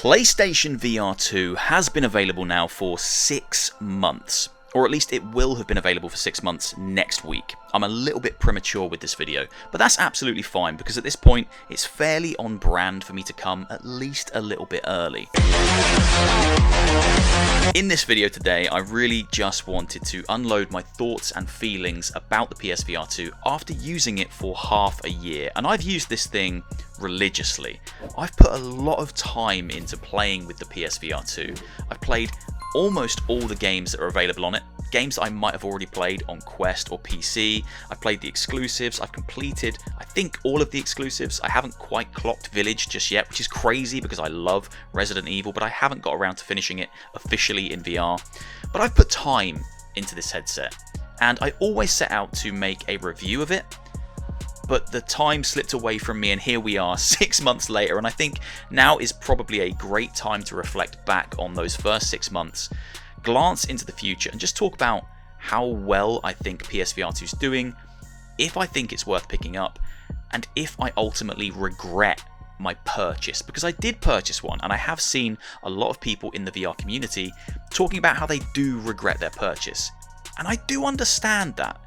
PlayStation VR2 has been available now for 6 months, or at least it will have been available for 6 months next week. I'm a little bit premature with this video, but that's absolutely fine because at this point it's fairly on brand for me to come at least a little bit early. In this video today, I really just wanted to unload my thoughts and feelings about the PSVR2 after using it for half a year, and I've used this thing religiously. I've put a lot of time into playing with the PSVR2. I've played almost all the games that are available on it, games that I might have already played on Quest or PC. I've played the exclusives, I've completed, I think, all of the exclusives. I haven't quite clocked Village just yet, which is crazy because I love Resident Evil, but I haven't got around to finishing it officially in VR. But I've put time into this headset, and I always set out to make a review of it, but the time slipped away from me and here we are 6 months later, and I think now is probably a great time to reflect back on those first 6 months, glance into the future and just talk about how well I think PSVR2 is doing, if I think it's worth picking up, and if I ultimately regret my purchase, because I did purchase one and I have seen a lot of people in the VR community talking about how they do regret their purchase, and I do understand that.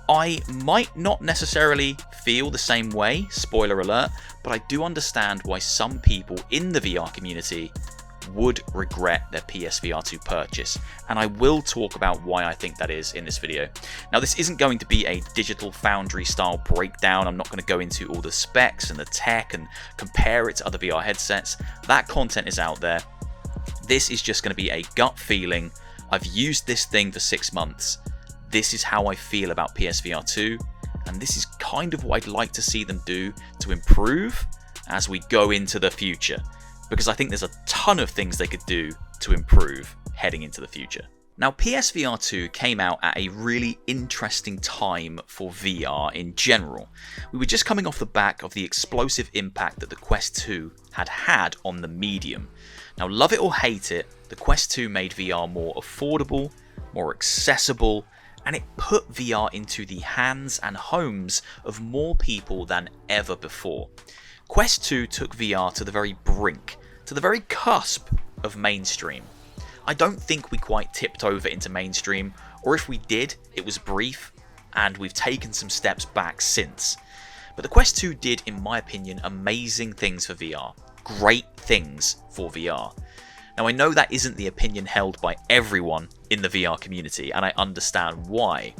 I might not necessarily feel the same way, spoiler alert, but I do understand why some people in the VR community would regret their PSVR2 purchase, and I will talk about why I think that is in this video. Now, this isn't going to be a Digital Foundry style breakdown. I'm not going to go into all the specs and the tech and compare it to other VR headsets. That content is out there. This is just going to be a gut feeling. I've used this thing for 6 months. This is how I feel about PSVR2, and this is kind of what I'd like to see them do to improve as we go into the future, because I think there's a ton of things they could do to improve heading into the future. Now, PSVR2 came out at a really interesting time for VR in general. We were just coming off the back of the explosive impact that the Quest 2 had on the medium. Now, love it or hate it, the Quest 2 made VR more affordable, more accessible, and it put VR into the hands and homes of more people than ever before. Quest 2 took VR to the very brink, to the very cusp of mainstream. I don't think we quite tipped over into mainstream, or if we did, it was brief, and we've taken some steps back since. But the Quest 2 did, in my opinion, amazing things for VR. Great things for VR. Now, I know that isn't the opinion held by everyone in the VR community, and I understand why.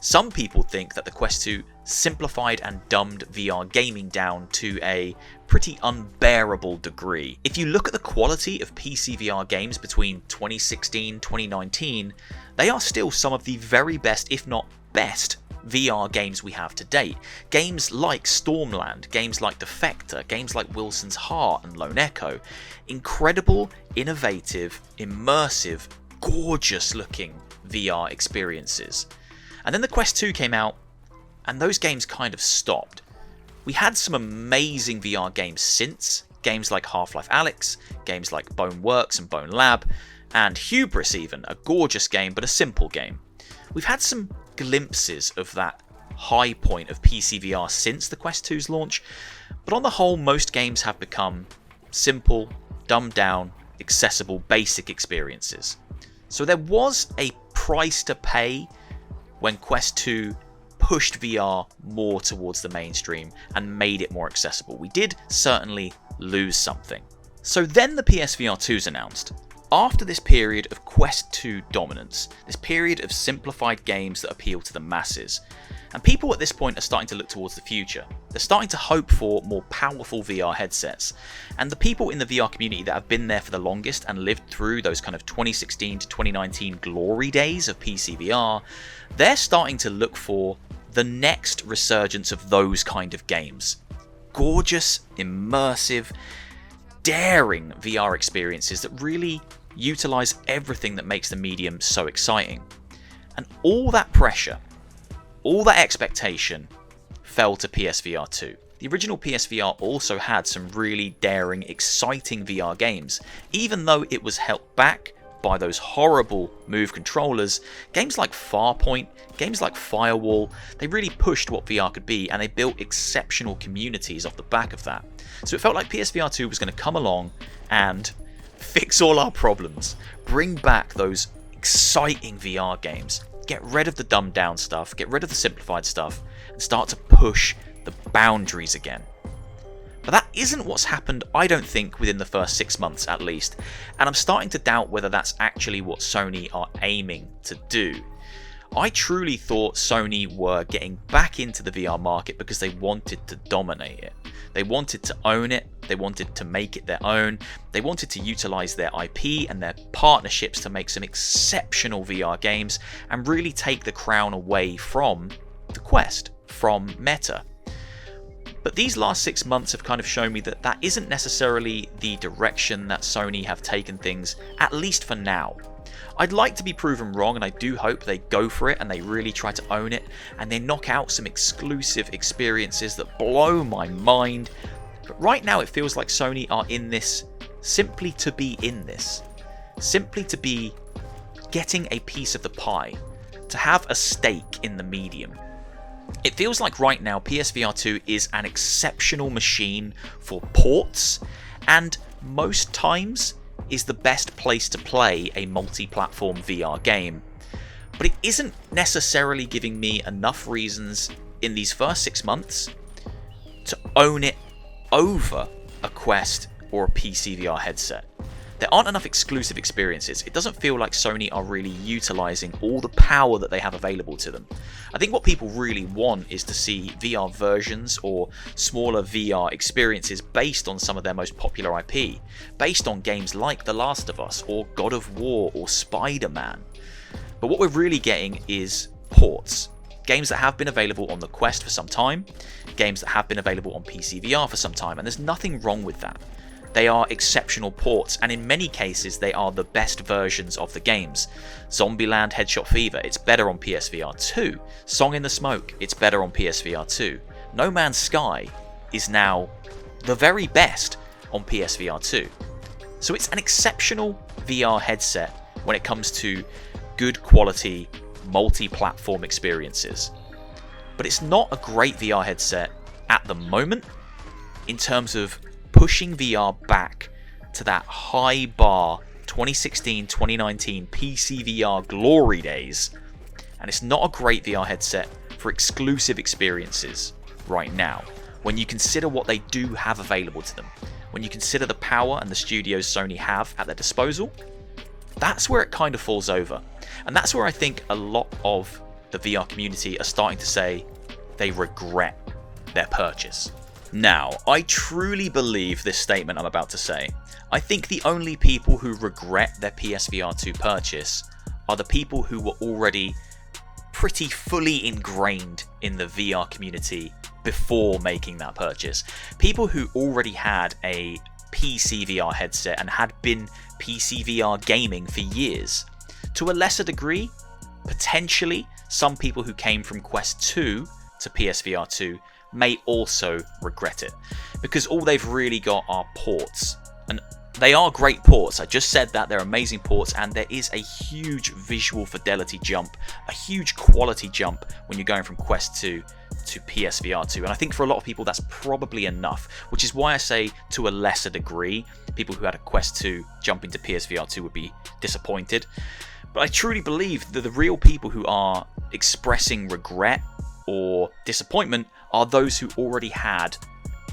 Some people think that the Quest 2 simplified and dumbed VR gaming down to a pretty unbearable degree. If you look at the quality of PC VR games between 2016 and 2019, they are still some of the very best, if not best, VR games we have to date. Games like Stormland, games like Defector, games like Wilson's Heart and Lone Echo. Incredible, innovative, immersive, gorgeous looking VR experiences. And then the Quest 2 came out, and those games kind of stopped. We had some amazing VR games since, games like Half-Life Alyx, games like Boneworks and Bone Lab, and Hubris even, a gorgeous game but a simple game. We've had some glimpses of that high point of PC VR since the Quest 2's launch, but on the whole, most games have become simple, dumbed down, accessible, basic experiences. So there was a price to pay when Quest 2 pushed VR more towards the mainstream and made it more accessible. We did certainly lose something. So then the PSVR 2's announced. After this period of Quest 2 dominance, this period of simplified games that appeal to the masses, and people at this point are starting to look towards the future. They're starting to hope for more powerful VR headsets, and the people in the VR community that have been there for the longest and lived through those kind of 2016 to 2019 glory days of PC VR, they're starting to look for the next resurgence of those kind of games. Gorgeous, immersive, daring VR experiences that really utilize everything that makes the medium so exciting. And all that pressure, all that expectation fell to PSVR 2. The original PSVR also had some really daring, exciting VR games. Even though it was held back by those horrible Move controllers, games like Farpoint, games like Firewall, they really pushed what VR could be, and they built exceptional communities off the back of that. So it felt like PSVR 2 was going to come along and fix all our problems. Bring back those exciting VR games. Get rid of the dumbed down stuff, get rid of the simplified stuff, and start to push the boundaries again. But that isn't what's happened, I don't think, within the first 6 months at least, and I'm starting to doubt whether that's actually what Sony are aiming to do. I truly thought Sony were getting back into the VR market because they wanted to dominate it. They wanted to own it, they wanted to make it their own, they wanted to utilize their IP and their partnerships to make some exceptional VR games and really take the crown away from the Quest, from Meta. But these last 6 months have kind of shown me that that isn't necessarily the direction that Sony have taken things, at least for now. I'd like to be proven wrong, and I do hope they go for it and they really try to own it and they knock out some exclusive experiences that blow my mind. But right now it feels like Sony are in this simply to be in this. Simply to be getting a piece of the pie. To have a stake in the medium. It feels like right now PSVR2 is an exceptional machine for ports, and most times is the best place to play a multi-platform VR game. But it isn't necessarily giving me enough reasons in these first 6 months to own it over a Quest or a PC VR headset. There aren't enough exclusive experiences. It doesn't feel like Sony are really utilizing all the power that they have available to them. I think what people really want is to see VR versions or smaller VR experiences based on some of their most popular IP, based on games like The Last of Us or God of War or Spider-Man. But what we're really getting is ports. Games that have been available on the Quest for some time, games that have been available on PC VR for some time, and there's nothing wrong with that. They are exceptional ports, and in many cases they are the best versions of the games. Zombieland Headshot Fever, it's better on PSVR 2. Song in the Smoke, it's better on PSVR 2. No Man's Sky is now the very best on PSVR 2. So it's an exceptional VR headset when it comes to good quality multi-platform experiences. But it's not a great VR headset at the moment in terms of pushing VR back to that high bar 2016-2019 PC VR glory days, and it's not a great VR headset for exclusive experiences right now when you consider what they do have available to them, when you consider the power and the studios Sony have at their disposal. That's where it kind of falls over, and that's where I think a lot of the VR community are starting to say they regret their purchase. Now, I truly believe this statement I'm about to say. I think the only people who regret their PSVR 2 purchase are the people who were already pretty fully ingrained in the VR community before making that purchase. People who already had a PC VR headset and had been PC VR gaming for years. To a lesser degree, potentially some people who came from Quest 2 to PSVR 2 may also regret it, because all they've really got are ports, and they are great ports. I just said that they're amazing ports, and there is a huge visual fidelity jump, a huge quality jump when you're going from Quest 2 to PSVR 2, and I think for a lot of people that's probably enough, which is why I say to a lesser degree people who had a Quest 2 jumping to PSVR 2 would be disappointed. But I truly believe that the real people who are expressing regret or disappointment are those who already had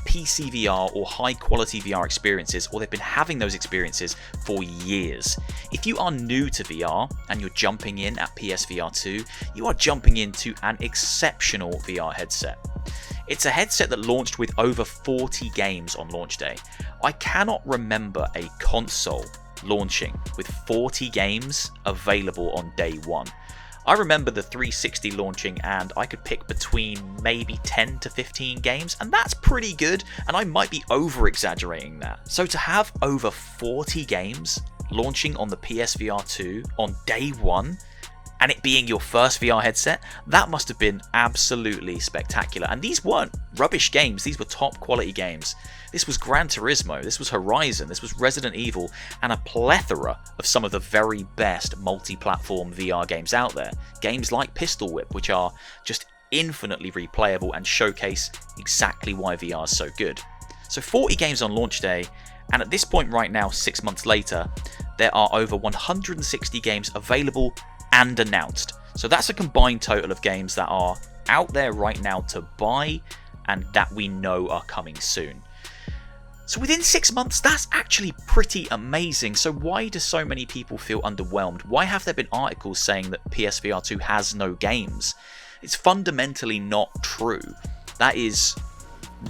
PC VR or high quality VR experiences, or they've been having those experiences for years. If you are new to VR and you're jumping in at PSVR 2, you are jumping into an exceptional VR headset. It's a headset that launched with over 40 games on launch day. I cannot remember a console launching with 40 games available on day one. I remember the 360 launching and I could pick between maybe 10 to 15 games, and that's pretty good, and I might be over exaggerating that. So to have over 40 games launching on the PSVR 2 on day one, and it being your first VR headset, that must have been absolutely spectacular. And these weren't rubbish games, these were top quality games. This was Gran Turismo, this was Horizon, this was Resident Evil, and a plethora of some of the very best multi-platform VR games out there. Games like Pistol Whip, which are just infinitely replayable and showcase exactly why VR is so good. So 40 games on launch day, And at this point right now, 6 months later, there are over 160 games available and announced. So that's a combined total of games that are out there right now to buy and that we know are coming soon. So within 6 months, that's actually pretty amazing. So why do so many people feel underwhelmed? Why have there been articles saying that PSVR2 has no games? It's fundamentally not true. That is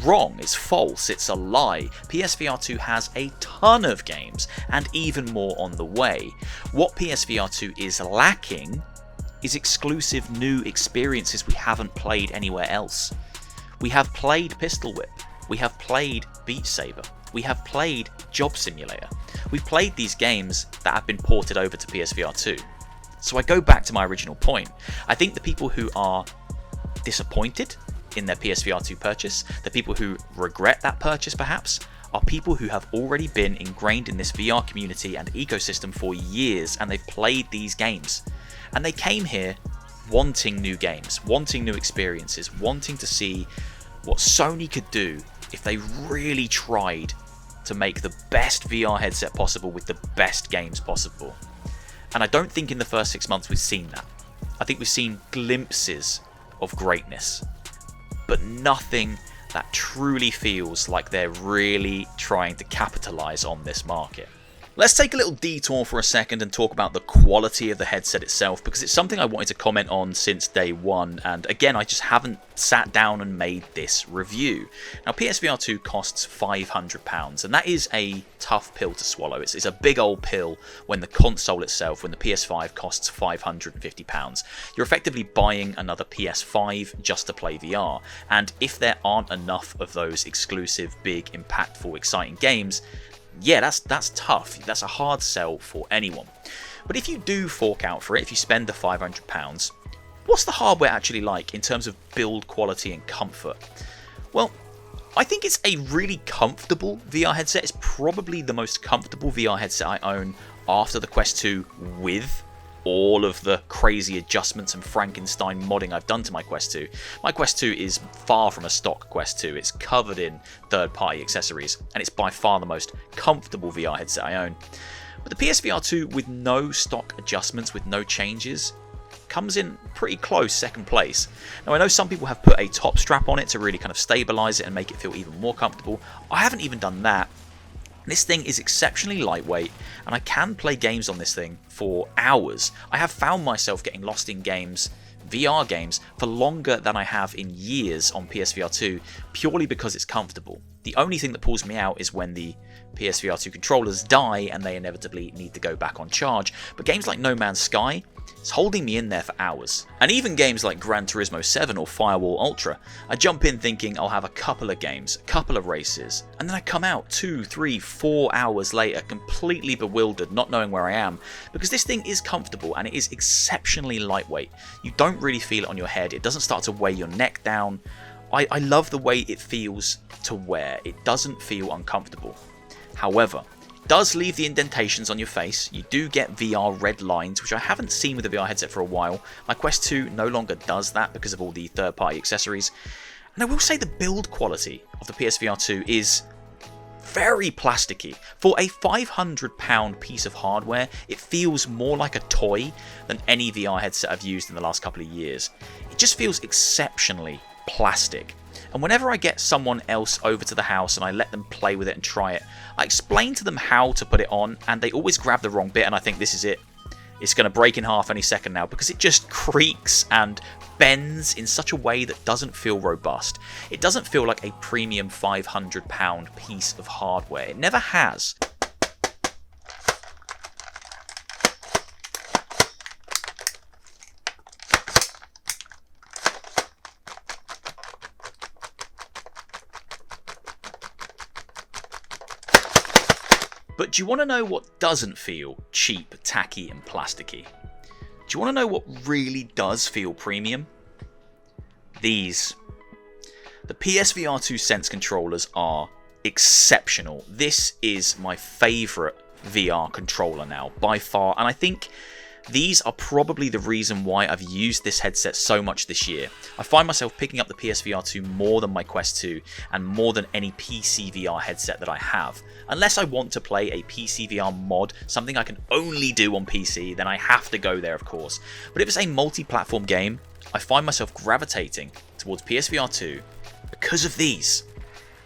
wrong, it's false, it's a lie. PSVR2 has a ton of games and even more on the way. What PSVR2 is lacking is exclusive new experiences we haven't played anywhere else. We have played Pistol Whip, we have played Beat Saber, we have played Job Simulator. We've played these games that have been ported over to PSVR2. So I go back to my original point. I think the people who are disappointed in their PSVR2 purchase, the people who regret that purchase perhaps, are people who have already been ingrained in this VR community and ecosystem for years, and they've played these games. And they came here wanting new games, wanting new experiences, wanting to see what Sony could do if they really tried to make the best VR headset possible with the best games possible. And I don't think in the first 6 months we've seen that. I think we've seen glimpses of greatness, but nothing that truly feels like they're really trying to capitalize on this market. Let's take a little detour for a second and talk about the quality of the headset itself, because it's something I wanted to comment on since day one, and again, I just haven't sat down and made this review. Now, PSVR2 costs £500, and that is a tough pill to swallow. It's a big old pill when the console itself, when the PS5 costs £550. You're effectively buying another PS5 just to play VR, and if there aren't enough of those exclusive, big, impactful, exciting games, yeah, that's tough. That's a hard sell for anyone. But if you do fork out for it, if you spend the £500, what's the hardware actually like in terms of build quality and comfort? Well, I think it's a really comfortable VR headset. It's probably the most comfortable VR headset I own after the Quest 2 with all of the crazy adjustments and Frankenstein modding I've done to my Quest 2. My Quest 2 is far from a stock Quest 2. It's covered in third-party accessories, and it's by far the most comfortable VR headset I own. But the PSVR 2 with no stock adjustments, with no changes, comes in pretty close second place. Now, I know some people have put a top strap on it to really kind of stabilize it and make it feel even more comfortable. I haven't even done that. This thing is exceptionally lightweight, and I can play games on this thing for hours. I have found myself getting lost in games, VR games, for longer than I have in years on PSVR 2, purely because it's comfortable. The only thing that pulls me out is when the PSVR 2 controllers die and they inevitably need to go back on charge. But games like No Man's Sky, it's holding me in there for hours. And even games like Gran Turismo 7 or Firewall Ultra, I jump in thinking I'll have a couple of games, a couple of races, and then I come out 2, 3, 4 hours later completely bewildered, not knowing where I am, because this thing is comfortable and it is exceptionally lightweight. You don't really feel it on your head, it doesn't start to weigh your neck down. I love the way it feels to wear. It doesn't feel uncomfortable. However, it does leave the indentations on your face. You do get VR red lines, which I haven't seen with the VR headset for a while. My Quest 2 no longer does that because of all the third-party accessories. And I will say the build quality of the PSVR 2 is very plasticky. For a £500 piece of hardware, it feels more like a toy than any VR headset I've used in the last couple of years. It just feels exceptionally plastic. And whenever I get someone else over to the house and I let them play with it and try it, I explain to them how to put it on, and they always grab the wrong bit, and I think this is it. It's going to break in half any second now, because it just creaks and bends in such a way that doesn't feel robust. It doesn't feel like a premium £500 piece of hardware. It never has. But do you want to know what doesn't feel cheap, tacky and plasticky? Do you want to know what really does feel premium? These. The PSVR 2 Sense controllers are exceptional. This is my favourite VR controller now, by far, and I think These are probably the reason why I've used this headset so much this year. I find myself picking up the PSVR2 more than my Quest 2 and more than any PCVR headset that I have. Unless I want to play a PCVR mod, something I can only do on PC, then I have to go there, of course. But if it's a multi-platform game, I find myself gravitating towards PSVR2 because of these.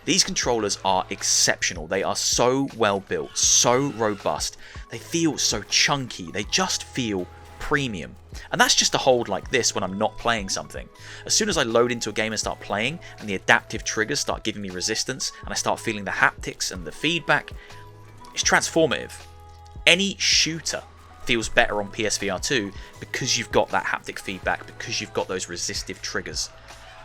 These controllers are exceptional. They are so well built, so robust. They feel so chunky. They just feel premium. And that's just a hold like this when I'm not playing something. As soon as I load into a game and start playing, and the adaptive triggers start giving me resistance, and I start feeling the haptics and the feedback, it's transformative. Any shooter feels better on PSVR2 because you've got that haptic feedback, because you've got those resistive triggers.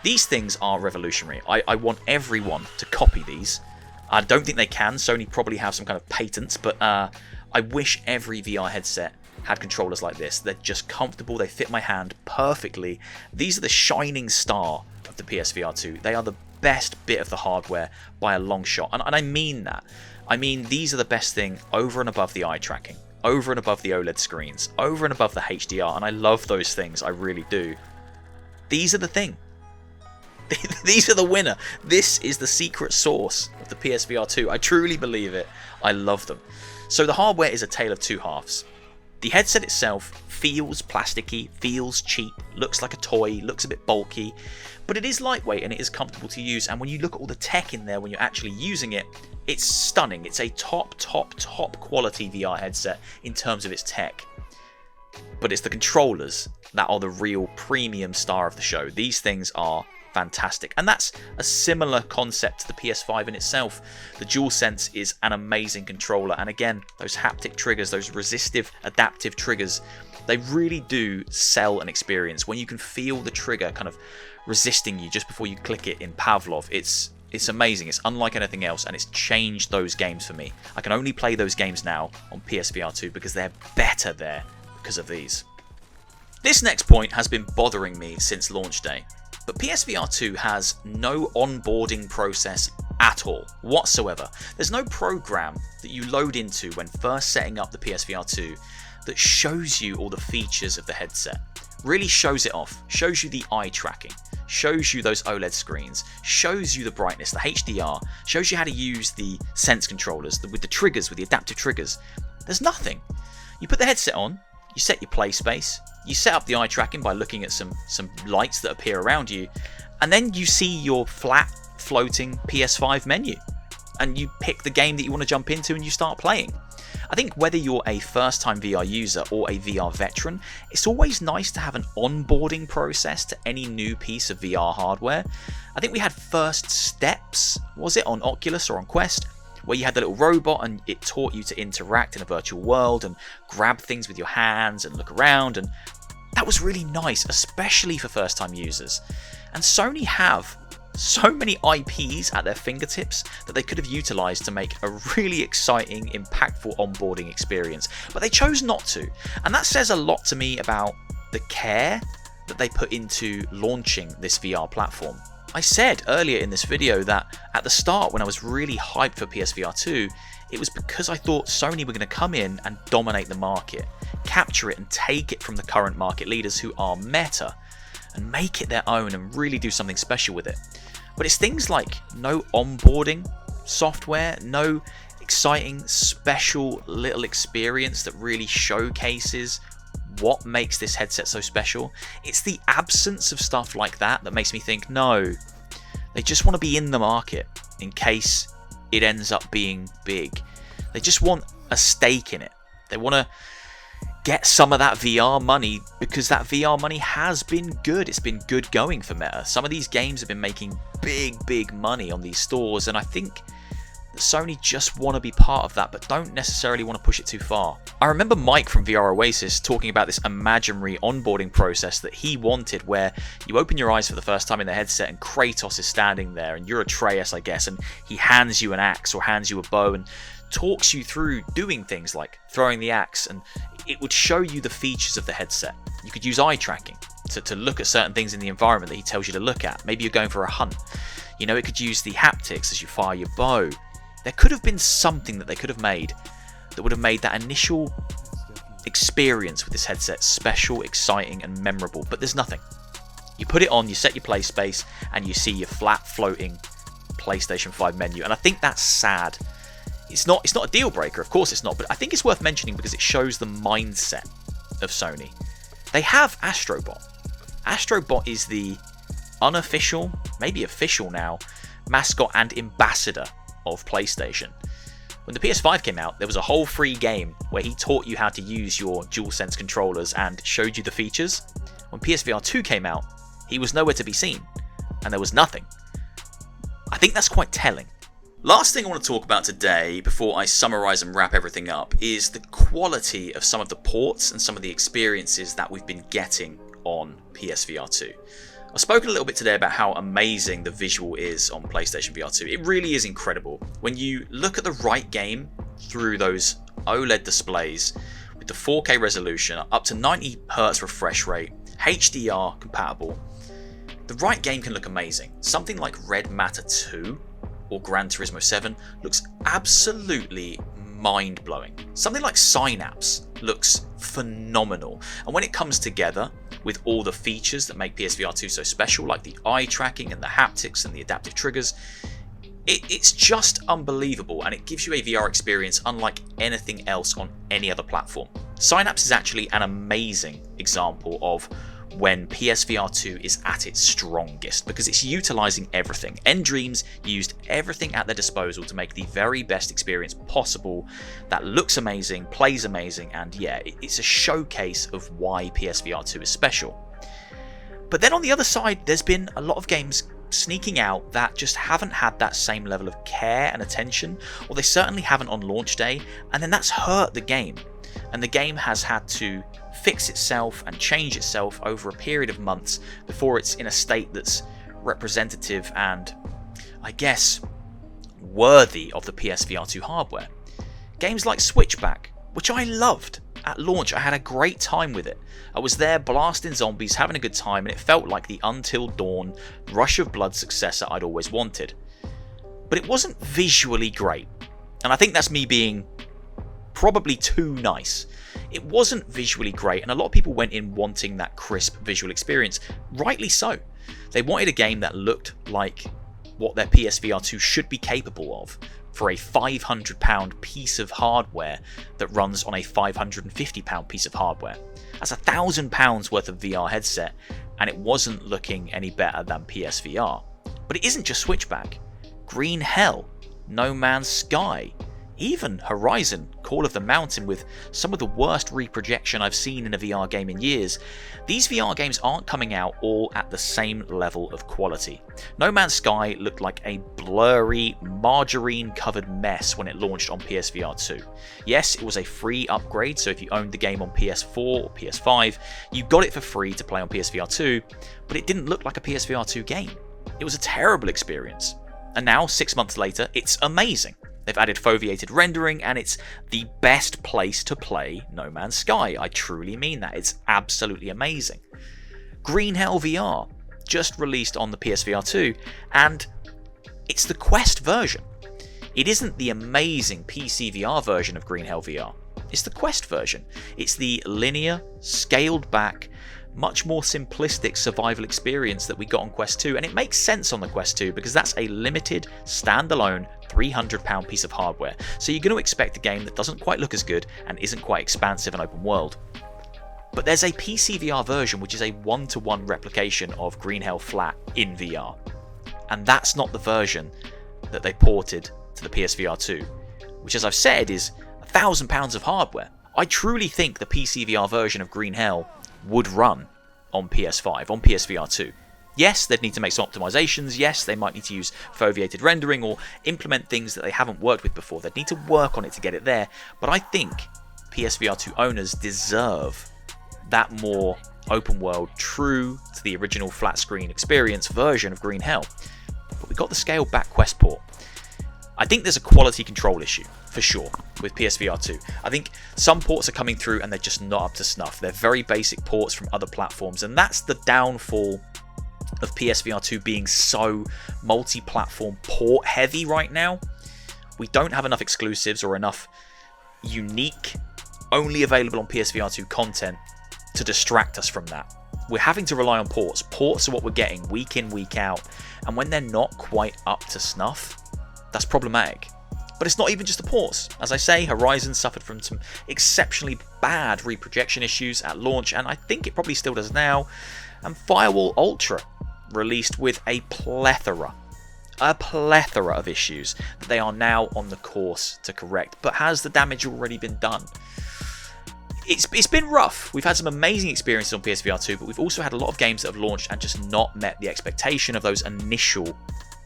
These things are revolutionary. I want everyone to copy these. I don't think they can. Sony probably have some kind of patents, but I wish every VR headset had controllers like this. They're just comfortable. They fit my hand perfectly. These are the shining star of the PSVR2. They are the best bit of the hardware by a long shot. And I mean that. I mean, these are the best thing over and above the eye tracking, over and above the OLED screens, over and above the HDR. And I love those things. I really do. These are the thing. These are the winner. This is the secret sauce of the PSVR2. I truly believe it. I love them. So the hardware is a tale of two halves. The headset itself feels plasticky, feels cheap, looks like a toy, looks a bit bulky, but it is lightweight and it is comfortable to use. And when you look at all the tech in there when you're actually using it, it's stunning. It's a top quality VR headset in terms of its tech. But it's the controllers that are the real premium star of the show. These things are fantastic, and that's a similar concept to the PS5 in itself. The DualSense is an amazing controller, and again, those haptic triggers, those resistive adaptive triggers, they really do sell an experience. When you can feel the trigger kind of resisting you just before you click it in Pavlov, it's amazing. It's unlike anything else, and it's changed those games for me. I can only play those games now on PSVR2 because they're better there because of these. This next point has been bothering me since launch day. But PSVR2 has no onboarding process at all, whatsoever. There's no program that you load into when first setting up the PSVR2 that shows you all the features of the headset. Really shows it off, shows you the eye tracking, shows you those OLED screens, shows you the brightness, the HDR, shows you how to use the sense controllers with the triggers, with the adaptive triggers. There's nothing. You put the headset on, you set your play space, you set up the eye tracking by looking at some lights that appear around you, and then you see your flat floating PS5 menu, and you pick the game that you want to jump into and you start playing. I think whether you're a first-time VR user or a VR veteran, it's always nice to have an onboarding process to any new piece of VR hardware. I think we had first steps, was it on Oculus or on Quest, where you had the little robot and it taught you to interact in a virtual world and grab things with your hands and look around, and that was really nice, especially for first-time users. And Sony have so many IPs at their fingertips that they could have utilized to make a really exciting, impactful onboarding experience, but they chose not to. And that says a lot to me about the care that they put into launching this VR platform. I said earlier in this video that at the start, when I was really hyped for PSVR2, it was because I thought Sony were going to come in and dominate the market, capture it and take it from the current market leaders who are Meta, and make it their own and really do something special with it. But it's things like no onboarding software, no exciting special little experience that really showcases what makes this headset so special. It's the absence of stuff like that that makes me think, no, they just want to be in the market in case it ends up being big. They just want a stake in it. They want to get some of that VR money because that VR money has been good. It's been good going for Meta. Some of these games have been making big money on these stores, and I think that Sony just want to be part of that, but don't necessarily want to push it too far. I remember Mike from VR Oasis talking about this imaginary onboarding process that he wanted, where you open your eyes for the first time in the headset and Kratos is standing there, and you're Atreus, I guess, and he hands you an axe or hands you a bow and talks you through doing things like throwing the axe, and it would show you the features of the headset. You could use eye tracking to look at certain things in the environment that he tells you to look at. Maybe you're going for a hunt. You know, it could use the haptics as you fire your bow. There could have been something that they could have made that would have made that initial experience with this headset special, exciting, and memorable, but there's nothing. You put it on, you set your play space, and you see your flat floating PlayStation 5 menu, and I think that's sad. It's not a deal breaker, of course it's not, but I think it's worth mentioning because it shows the mindset of Sony. They have Astrobot. Astrobot is the unofficial, maybe official now, mascot and ambassador of PlayStation. When the PS5 came out, there was a whole free game where he taught you how to use your DualSense controllers and showed you the features. When PSVR2 came out, he was nowhere to be seen, and there was nothing. I think that's quite telling. Last thing I want to talk about today, before I summarise and wrap everything up, is the quality of some of the ports and some of the experiences that we've been getting on PSVR2. I've spoken a little bit today about how amazing the visual is on PlayStation VR2. It really is incredible. When you look at the right game through those OLED displays with the 4K resolution, up to 90Hz refresh rate, HDR compatible, the right game can look amazing. Something like Red Matter 2 or Gran Turismo 7 looks absolutely mind-blowing. Something like Synapse looks phenomenal. And when it comes together with all the features that make PSVR2 so special, like the eye tracking and the haptics and the adaptive triggers, it's just unbelievable, and it gives you a VR experience unlike anything else on any other platform. Synapse is actually an amazing example of when PSVR2 is at its strongest, because it's utilizing everything. nDreams used everything at their disposal to make the very best experience possible that looks amazing, plays amazing, and yeah, it's a showcase of why PSVR2 is special. But then on the other side, there's been a lot of games sneaking out that just haven't had that same level of care and attention, or they certainly haven't on launch day, and then that's hurt the game. And the game has had to fix itself and change itself over a period of months before it's in a state that's representative and, I guess, worthy of the PSVR2 hardware. Games like Switchback, which I loved. At launch, I had a great time with it. I was there blasting zombies, having a good time, and it felt like the Until Dawn Rush of Blood successor I'd always wanted. But it wasn't visually great, and I think that's me being probably too nice. It wasn't visually great, and a lot of people went in wanting that crisp visual experience, rightly so. They wanted a game that looked like what their PSVR2 should be capable of for a £500 piece of hardware that runs on a £550 piece of hardware. That's £1,000 worth of VR headset, and it wasn't looking any better than PSVR. But it isn't just Switchback. Green Hell, No Man's Sky, even Horizon, Call of the Mountain, with some of the worst reprojection I've seen in a VR game in years. These VR games aren't coming out all at the same level of quality. No Man's Sky looked like a blurry, margarine-covered mess when it launched on PSVR 2. Yes, it was a free upgrade, so if you owned the game on PS4 or PS5, you got it for free to play on PSVR 2, but it didn't look like a PSVR 2 game. It was a terrible experience. And now, 6 months later, it's amazing. They've added foveated rendering, and it's the best place to play No Man's Sky. I truly mean that. It's absolutely amazing. Green Hell VR just released on the PSVR 2, and it's the Quest version. It isn't the amazing PC VR version of Green Hell VR. It's the Quest version. It's the linear, scaled back, much more simplistic survival experience that we got on Quest 2, and it makes sense on the Quest 2 because that's a limited, standalone, £300 piece of hardware. So you're going to expect a game that doesn't quite look as good and isn't quite expansive and open world. But there's a PC VR version which is a one-to-one replication of Green Hell Flat in VR. And that's not the version that they ported to the PSVR 2, which, as I've said, is £1,000 of hardware. I truly think the PC VR version of Green Hell would run on PS5, on PSVR 2. Yes, they'd need to make some optimizations. Yes, they might need to use foveated rendering or implement things that they haven't worked with before. They'd need to work on it to get it there. But I think PSVR 2 owners deserve that more open world, true to the original flat screen experience version of Green Hell. But we got the scaled back Quest port. I think there's a quality control issue, for sure, with PSVR 2. I think some ports are coming through and they're just not up to snuff. They're very basic ports from other platforms, and that's the downfall of PSVR 2 being so multi-platform port heavy right now. We don't have enough exclusives or enough unique only available on PSVR2 content to distract us from that. We're having to rely on ports. Ports are what we're getting week in, week out. And when they're not quite up to snuff, that's problematic. But it's not even just the ports. As I say, Horizon suffered from some exceptionally bad reprojection issues at launch, and I think it probably still does now. And Firewall Ultra released with a plethora of issues that they are now on the course to correct. But has the damage already been done? It's been rough. We've had some amazing experiences on PSVR2, but we've also had a lot of games that have launched and just not met the expectation of those initial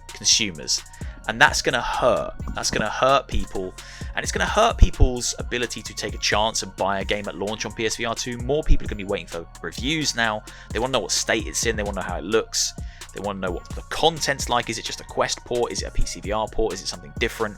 consumers. And that's going to hurt. That's going to hurt people. And it's going to hurt people's ability to take a chance and buy a game at launch on PSVR2. More people are going to be waiting for reviews now. They want to know what state it's in. They want to know how it looks. They want to know what the content's like. Is it just a Quest port? Is it a PSVR port? Is it something different?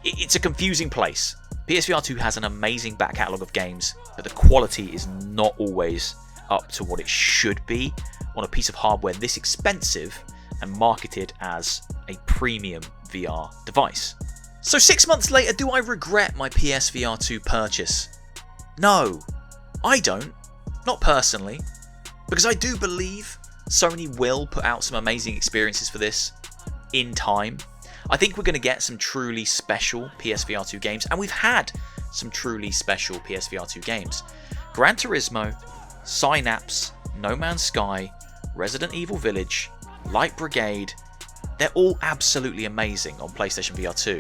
It's a confusing place. PSVR2 has an amazing back catalogue of games, but the quality is not always up to what it should be on a piece of hardware this expensive and marketed as a premium VR device. So 6 months later, do I regret my PSVR2 purchase? No, I don't. Not personally. Because I do believe Sony will put out some amazing experiences for this in time. I think we're going to get some truly special PSVR2 games, and we've had some truly special PSVR2 games. Gran Turismo, Synapse, No Man's Sky, Resident Evil Village, Light Brigade, they're all absolutely amazing on PlayStation VR 2.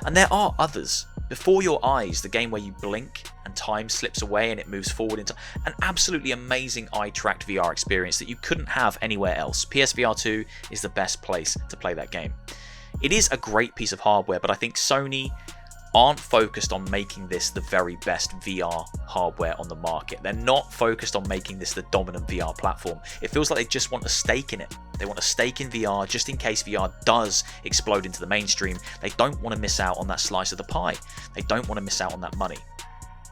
And there are others. Before Your Eyes, the game where you blink and time slips away and it moves forward into an absolutely amazing eye-tracked VR experience that you couldn't have anywhere else. PSVR 2 is the best place to play that game. It is a great piece of hardware, but I think Sony aren't focused on making this the very best VR hardware on the market. They're not focused on making this the dominant VR platform. It feels like they just want a stake in it. They want a stake in VR just in case VR does explode into the mainstream. They don't want to miss out on that slice of the pie. They don't want to miss out on that money.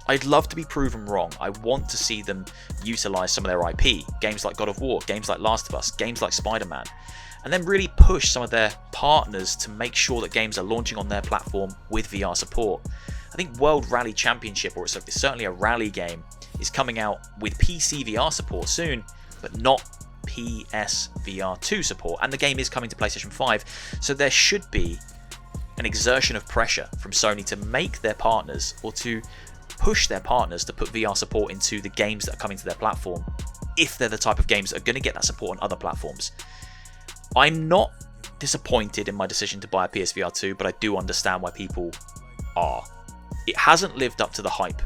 I'd love to be proven wrong. I want to see them utilize some of their IP. Games like God of War, games like Last of Us, games like Spider-Man. And then really push some of their partners to make sure that games are launching on their platform with VR support. I think World Rally Championship, or it's certainly a rally game, is coming out with PC VR support soon, but not PSVR2 support. And the game is coming to PlayStation 5, so there should be an exertion of pressure from Sony to make their partners, or to push their partners to put VR support into the games that are coming to their platform, if they're the type of games that are going to get that support on other platforms. I'm not disappointed in my decision to buy a PSVR 2, but I do understand why people are. It hasn't lived up to the hype.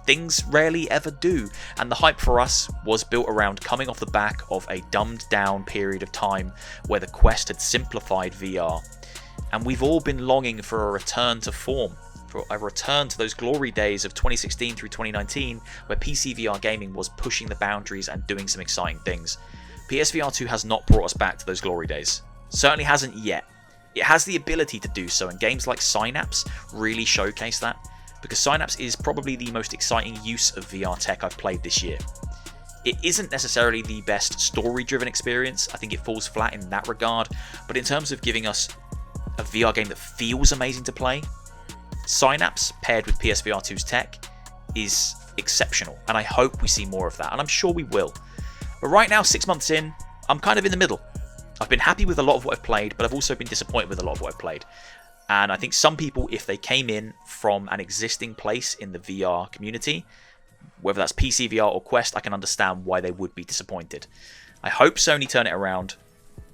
Things rarely ever do, and the hype for us was built around coming off the back of a dumbed down period of time where the Quest had simplified VR, and we've all been longing for a return to form, for a return to those glory days of 2016 through 2019 where PC VR gaming was pushing the boundaries and doing some exciting things. PSVR 2 has not brought us back to those glory days. Certainly hasn't yet. It has the ability to do so, and games like Synapse really showcase that, because Synapse is probably the most exciting use of VR tech I've played this year. It isn't necessarily the best story-driven experience. I think it falls flat in that regard, but in terms of giving us a VR game that feels amazing to play, Synapse paired with PSVR 2's tech is exceptional, and I hope we see more of that, and I'm sure we will. But right now, 6 months in, I'm kind of in the middle. I've been happy with a lot of what I've played, but I've also been disappointed with a lot of what I've played. And I think some people, if they came in from an existing place in the VR community, whether that's PC VR or Quest, I can understand why they would be disappointed. I hope Sony turn it around.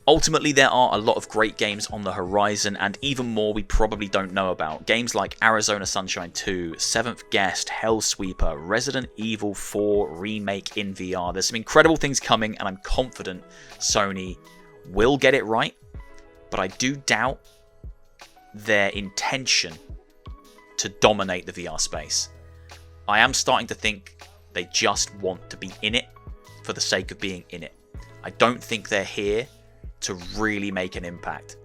Ultimately, there are a lot of great games on the horizon, and even more we probably don't know about. Games like Arizona Sunshine 2, Seventh Guest, Hellsweeper, Resident Evil 4 Remake in VR. There's some incredible things coming, and I'm confident Sony will get it right, but I do doubt their intention to dominate the VR space. I am starting to think they just want to be in it for the sake of being in it. I don't think they're here to really make an impact.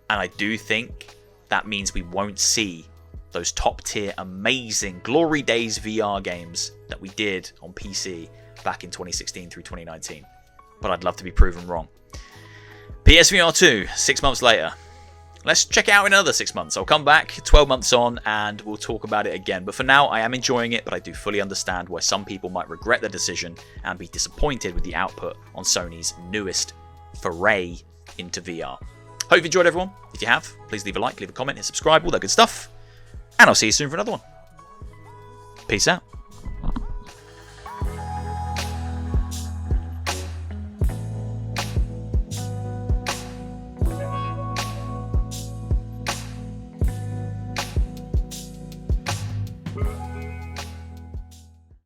And I do think that means we won't see those top tier, amazing Glory Days VR games that we did on PC back in 2016 through 2019. But I'd love to be proven wrong. PSVR 2, 6 months later. let's check it out in another 6 months. I'll come back 12 months on and we'll talk about it again. But for now, I am enjoying it, but I do fully understand why some people might regret their decision and be disappointed with the output on Sony's newest foray into VR. Hope you've enjoyed, everyone. If you have, please leave a like, leave a comment, hit subscribe, all that good stuff. And I'll see you soon for another one. Peace out. Yeah.